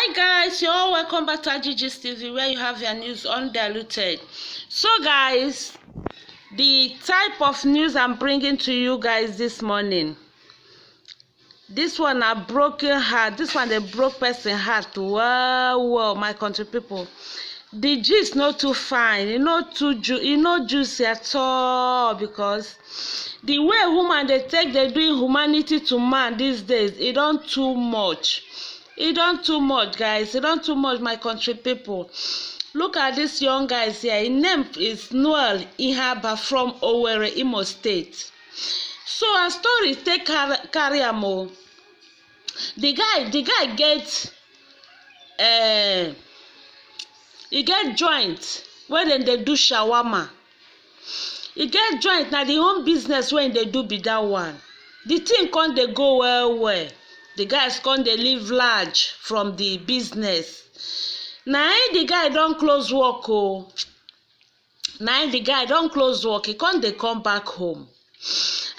Hi guys, you're all welcome back to Agigist TV, where you have your news undiluted. So guys, the type of news I'm bringing to you guys this morning, this one a broken heart, this one a broke person heart. Well, my country people, the gist not too fine, not juicy at all, because the way woman they doing humanity to man these days, it don't too much. It don't too much, guys. It don't too much, my country people. Look at this young guys here. His name is Noel Ihaba from Owerri, Imo State. So a story take carry am. The guy get he get joint where then they do shawarma. He get joint now the home business when they do be that one. The thing can't they go well. The guys can't they live large from the business. Now the guy don't close work. Now the guy don't close work. He can't they come back home.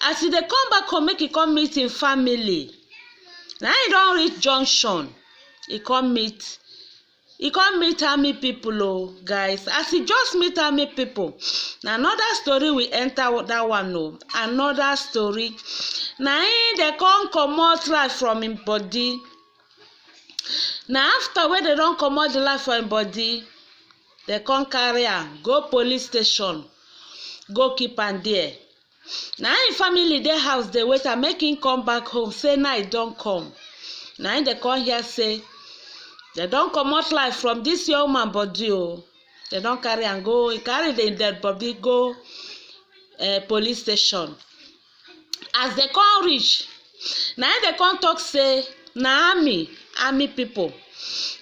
As he they come back home, make he come meet him family. Now he don't reach junction. He come meet army people, guys. As he just meet army people, now another story we enter that one. Another story. Now they can't come out life from him body. Now after when they don't come out the life from him body, they can't carry am go police station, go keep am there. Now in family their house they wait and make him come back home. Say night don't come. Now they come here say they don't come out life from this young man body. They don't carry and go. He carry the dead body go police station. As they come reach, now they come talk say na army people.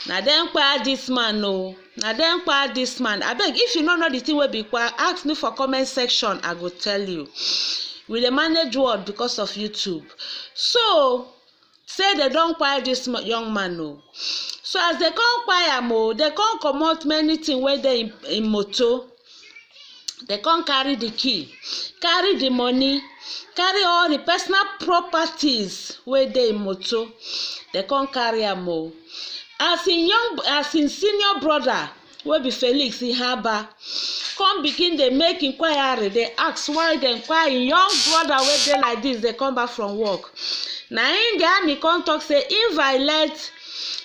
Now them kpai this man no. Now them kpai this man. I beg if you don't know the thing will be quiet, ask me for comment section. I go tell you. We dey manage word because of YouTube. So say they don't kpai this young man no. So as they come kpai am, they come comot many things where they in motor. They come carry the key, carry the money, carry all the personal properties where they in motor. They come carry am. As in senior brother, wey be Felix Ihaba, come begin they make inquiry. They ask why they inquire young brother wey dey like this. They come back from work. Now in the army come talk say if I let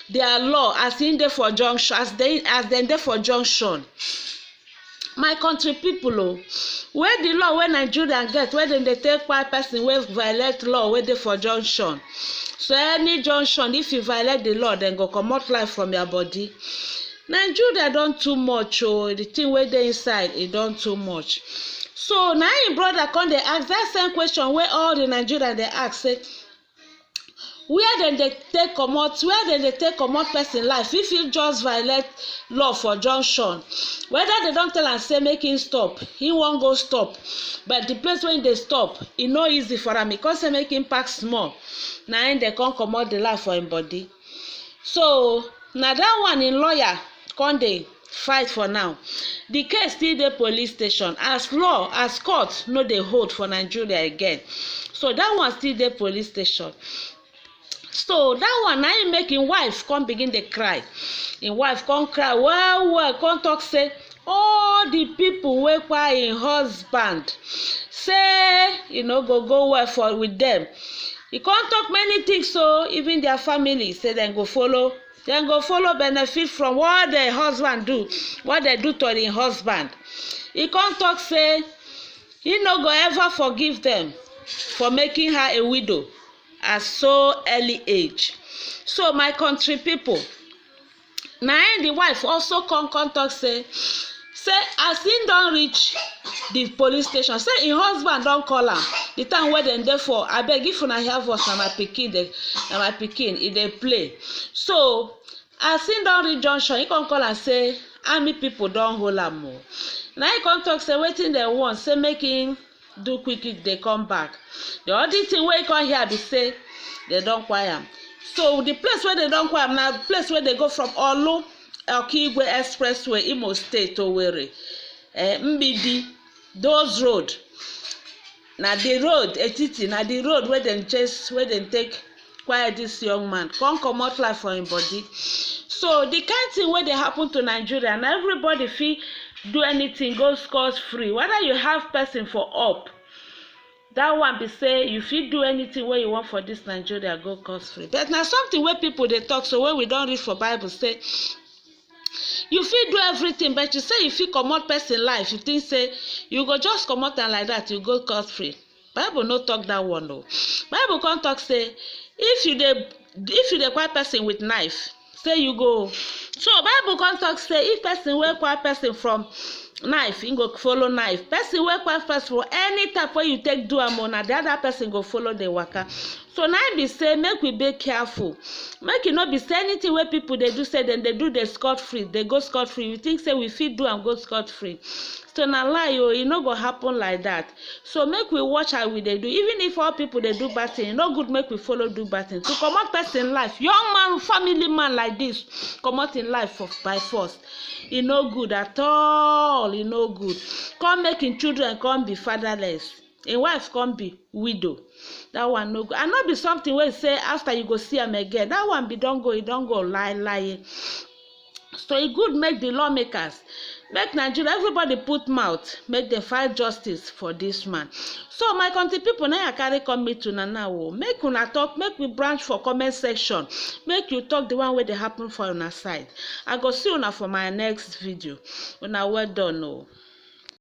their law as in there for junction, as they there for junction. My country people, where the law when Nigeria get, where then they take one person wey violate law where they for junction. So any junction, if you violate the law, then go comot life from your body. Nigeria don't too much. The thing where they inside, it don't too much. So now your brother come they ask that same question where all the Nigerians they ask say, where then they take comot person life if you just violate law for junction. Whether they don't tell and say make him stop, he won't go stop. But the place when they stop, it no easy for him because they make him pack small. Now they can't comot the life for him body. So now that one in lawyer can't they fight for now. The case still the police station as law as court no they hold for Nigeria again. So that one still the police station. So that one now he make him wife come begin to cry. Him wife come cry well come talk say all the people wey kpai him husband say go well for with them. He come talk many things, so even their family say then go follow benefit from what their husband do, what they do to their husband. He come talk say he no go ever forgive them for making her a widow at so early age. So my country people, now the wife also come talk say as he don't reach the police station, say his husband don't call am the time where dem dey for abeg if una hear voice na my pikin e dey play. So as he don't reach junction, he come call and say army people don't hold am. Now he come talk say wetin they want, say make him do quick they come back. The only thing wey come here be say they don't quiet am. So the place where they don't quiet am na place where they go from Olu Okigwe Expressway, Imo State, Owerri, Mbidi, those road. Now the road, Etiti, now the road where they take quiet this young man, come comot life for him body. So the kind thing wey dey happen to Nigeria, and everybody fit do anything go scot free, whether you have person for up, that one be say you fit do anything wey you want for this Nigeria go scot free. But na something wey people dey talk, so wey we don read for Bible say you fit do everything, but you say you fit comot person life, you think say you go just comot am like that, you go scot free. Bible no talk that one o. Bible come talk say if you dey kpai person with knife, say you go. So Bible come talk say if person wey kpai person from knife, him go follow knife. Person wey kpai person for any type wey you take do am, na the other person go follow the waka. So now be say make we be careful, make e no be say anything wey people dey do say dem dey do the scot free, they go scot free. You think say we fit do am go scot free? So na lie o, e no go happen like that. So make we watch how we dey do. Even if all people dey do bad thing, e no good make we follow do bad thing. To comot person life, young man, family man like this, comot him life by force, e no good at all. E no good. Come make him children come be fatherless, him wife come be widow. That one no good. And not be something wey say after you go see am again. That one be don go, e don go, lie. So e good make the lawmakers, make Nigeria, everybody put mouth, make dem fight justice for this man. So my country people, now I carry come meet una now o. Make una talk, make we branch for comment section, make you talk the one wey dey happen for una side. I go see una for my next video. Una well done o.